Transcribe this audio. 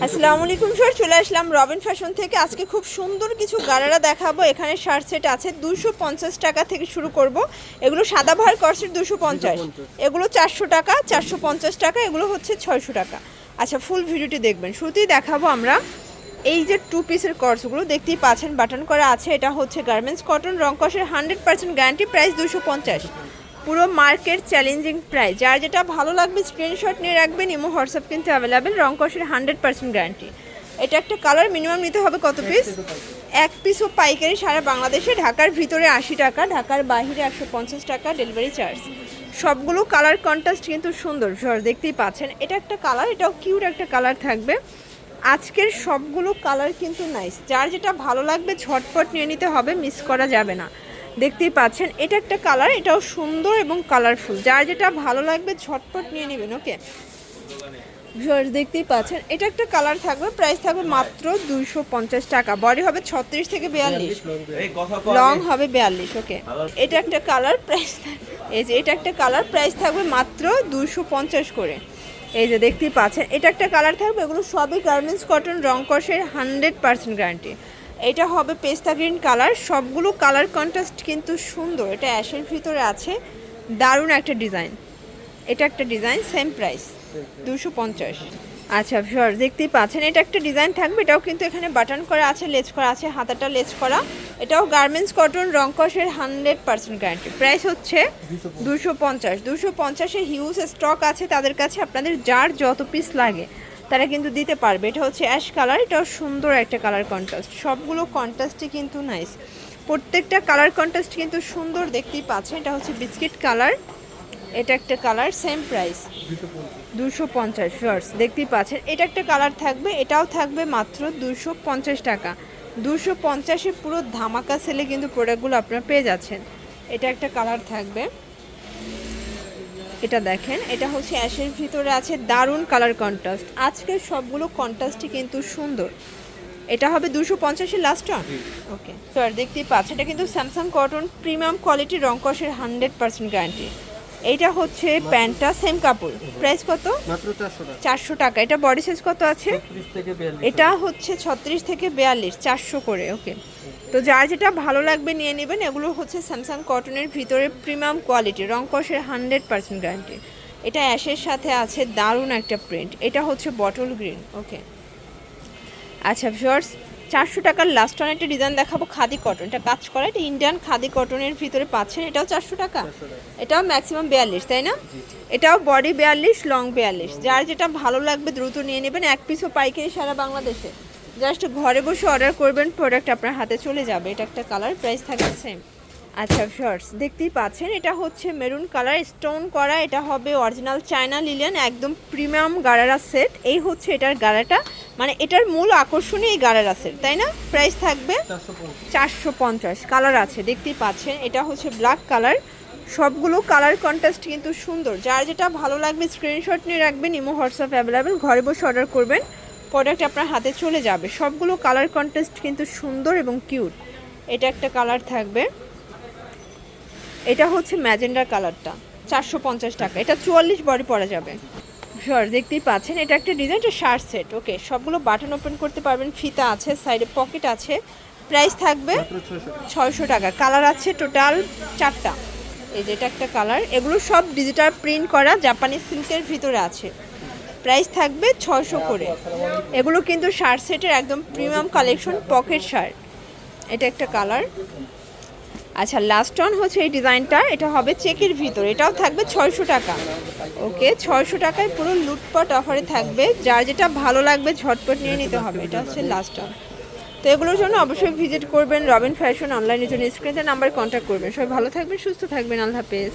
আসসালামু আলাইকুম স্যার, চলে আসলাম রবিন ফ্যাশন থেকে। আজকে খুব সুন্দর কিছু গারারা দেখাবো। এখানে শার্ট সেট আছে 250 টাকা থেকে শুরু করব। এগুলো সাদা ভার কর্সেট 250, এগুলো 400 টাকা, 450 টাকা, এগুলো হচ্ছে 600 টাকা। আচ্ছা, ফুল ভিডিওটি দেখবেন। শুরুতেই দেখাবো আমরা এই যে টু পিসের কর্সগুলো দেখতেই পাচ্ছেন, বাটন করা আছে। এটা হচ্ছে গার্মেন্টস কটন, রং কষের 100% গ্যারান্টি, প্রাইস 250, পুরো মার্কেট চ্যালেঞ্জিং প্রাইস। যার যেটা ভালো লাগবে স্ক্রিনশট নিয়ে রাখবেন, ইমো হোয়াটসঅ্যাপ কিন্তু অ্যাভেলেবেল, রং কষের 100% গ্যারান্টি। এটা একটা কালার, মিনিমাম নিতে হবে কত পিস? এক পিসও পাইকারি সারা বাংলাদেশে, ঢাকার ভিতরে 80 টাকা, ঢাকার বাইরে 150 টাকা ডেলিভারি চার্জ। সবগুলো কালার কন্ট্রাস্ট কিন্তু সুন্দর, দেখতেই পাচ্ছেন। এটা একটা কালার, এটাও কিউট একটা কালার থাকবে। আজকের সবগুলো কালার কিন্তু নাইস, যার যেটা ভালো লাগবে ঝটপট নিয়ে নিতে হবে, মিস করা যাবে না। দেখতেই পাচ্ছেন এটা একটা কালার, এটাও সুন্দর এবং কালারফুল, যার যেটা ভালো লাগবে ঝটপট নিয়ে নেবেন। ওকে ভিউয়ার্স, দেখতেই পাচ্ছেন এটা একটা কালার থাকবে, প্রাইস থাকবে মাত্র 250 টাকা। বডি হবে 36 থেকে 42, লং হবে 42। ওকে, এটা একটা কালার, প্রাইস এই যে এটা একটা কালার, প্রাইস থাকবে মাত্র 250 করে। এই যে দেখতেই পাচ্ছেন এটা একটা কালার থাকবে। এগুলো সবই গার্মেন্টস কটন, রং কষের 100% গ্যারান্টি। এটা হবে পেস্তা গ্রিন কালার, সবগুলো কালার কন্ট্রাস্ট কিন্তু সুন্দর। এটা অ্যাশের ভিতরে আছে, দারুণ একটা ডিজাইন। এটা একটা ডিজাইন, সেম প্রাইস 250। আচ্ছা ভিউয়ার্স, দেখতেই পাচ্ছেন এটা একটা ডিজাইন থাকবে। এটাও কিন্তু এখানে বাটন করা আছে, লেজ করা আছে, হাতাটা লেজ করা। এটাও গার্মেন্টস কটন, রং কষের 100% গ্যারান্টি, প্রাইস হচ্ছে 250। 250-এ হিউজ স্টক আছে তাদের কাছে, আপনাদের যার যত পিস লাগে তারা কিন্তু দিতে পারবে। এটা হচ্ছে অ্যাশ কালার, এটাও সুন্দর একটা কালার কন্ট্রাস্ট। সবগুলো কন্ট্রাস্টই কিন্তু নাইস, প্রত্যেকটা কালার কন্ট্রাস্ট কিন্তু সুন্দর, দেখতেই পাচ্ছেন। এটা হচ্ছে বিস্কিট কালার, এটা একটা কালার, সেম প্রাইস 250 শর্টস। দেখতেই পাচ্ছেন এটা একটা কালার থাকবে, এটাও থাকবে মাত্র 250 টাকা। 250-এ পুরো ধামাকা সেলে কিন্তু প্রোডাক্টগুলো আপনারা পেয়ে যাচ্ছেন। এটা একটা কালার থাকবে, এটা দেখেন, এটা হচ্ছে অ্যাশের ভিতরে আছে, দারুণ কালার কন্ট্রাস্ট। আজকের সবগুলো কন্ট্রাস্টই কিন্তু সুন্দর। এটা হবে 250-এর লাস্ট ওয়ান। ওকে স্যার, দেখতেই পাচ্ছেন এটা কিন্তু স্যামসাং কটন, প্রিমিয়াম কোয়ালিটি, রং কষের 100% গ্যারান্টি। এইটা হচ্ছে প্যান্টটা, সেম কাপড়, প্রাইস কত? মাত্র 400 টাকা। এটা বডি সাইজ কত আছে? এটা হচ্ছে 36 থেকে 42, 400 করে। ওকে, তো যার যেটা ভালো লাগবে নিয়ে নেবেন। এগুলো হচ্ছে স্যামসাং কটনের ভিতরে প্রিমিয়াম কোয়ালিটি, রং কষের 100% গ্যারান্টি। এটা অ্যাশের সাথে আছে, দারুণ একটা প্রিন্ট। এটা হচ্ছে বটল গ্রিন। ওকে আচ্ছা ভিউয়ার্স, 400 টাকার লাস্ট ওয়ান একটা ডিজাইন দেখাবো, খাদি কটন, এটা কাজ করা, এটা ইন্ডিয়ান খাদি কটনের ভিতরে পাচ্ছেন। এটাও 400 টাকা, এটাও ম্যাক্সিমাম 42, তাই না? এটাও বডি 42, লং 42। যার যেটা ভালো লাগবে দ্রুত নিয়ে নেবেন, এক পিসও পাইকারি সারা বাংলাদেশে। জাস্ট ঘরে বসে অর্ডার করবেন, প্রোডাক্ট আপনার হাতে চলে যাবে। এটা একটা কালার, প্রাইস থাকবে সেম। আচ্ছা ভিউয়ার্স, দেখতেই পাচ্ছেন এটা হচ্ছে মেরুন কালার, স্টোন করা। এটা হবে অরিজিনাল চায়না লিলিয়ান, একদম প্রিমিয়াম গারারা সেট। এই হচ্ছে এটার গারাটা, মানে এটার মূল আকর্ষণই এই গারারা সেট, তাই না? প্রাইস থাকবে 450। কালার আছে, দেখতেই পাচ্ছেন। এটা হচ্ছে ব্ল্যাক কালার, সবগুলো কালার কন্ট্রাস্ট কিন্তু সুন্দর। যার যেটা ভালো লাগবে স্ক্রিনশট নিয়ে রাখবেন, ইমো হোয়াটসঅ্যাপ অ্যাভেলেবেল, ঘরে বসে অর্ডার করবেন, প্রোডাক্ট আপনার হাতে চলে যাবে। সবগুলো কালার কন্ট্রাস্ট কিন্তু সুন্দর এবং কিউট। এটা একটা কালার থাকবে, এটা হচ্ছে ম্যাজেন্ডার কালারটা, 450 টাকা। এটা 44 বডি পরা যাবে। শর্ট, দেখতেই পাচ্ছেন এটা একটা ডিজাইন, এটা শার্ট সেট। ওকে, সবগুলো বাটন ওপেন করতে পারবেন, ফিতা আছে, সাইডে পকেট আছে। প্রাইস থাকবে 600 টাকা। কালার আছে টোটাল 4টা। এই যে এটা একটা কালার, এগুলো সব ডিজিটাল প্রিন্ট করা, জাপানি সিল্কের ভিতরে আছে। প্রাইস থাকবে 600 করে। এগুলো কিন্তু শার্ট সেটের একদম প্রিমিয়াম কালেকশন, পকেট শার্ট। এটা একটা কালার। আচ্ছা, লাস্ট ওয়ান হচ্ছে এই ডিজাইনটা, এটা হবে চেকের ভিতরে, এটাও থাকবে 600 টাকা। ওকে, 600 টাকায় পুরো লুটপাট অফারে থাকবে। যার যেটা ভালো লাগবে ঝটপট নিয়ে নিতে হবে। এটা হচ্ছে লাস্ট ওয়ান। তো এগুলোর জন্য অবশ্যই ভিজিট করবেন রবিন ফ্যাশন অনলাইনের জন্য, স্ক্রিনের নাম্বারে কন্ট্যাক্ট করবেন। সবাই ভালো থাকবেন, সুস্থ থাকবেন, আল্লাহ হাফেজ।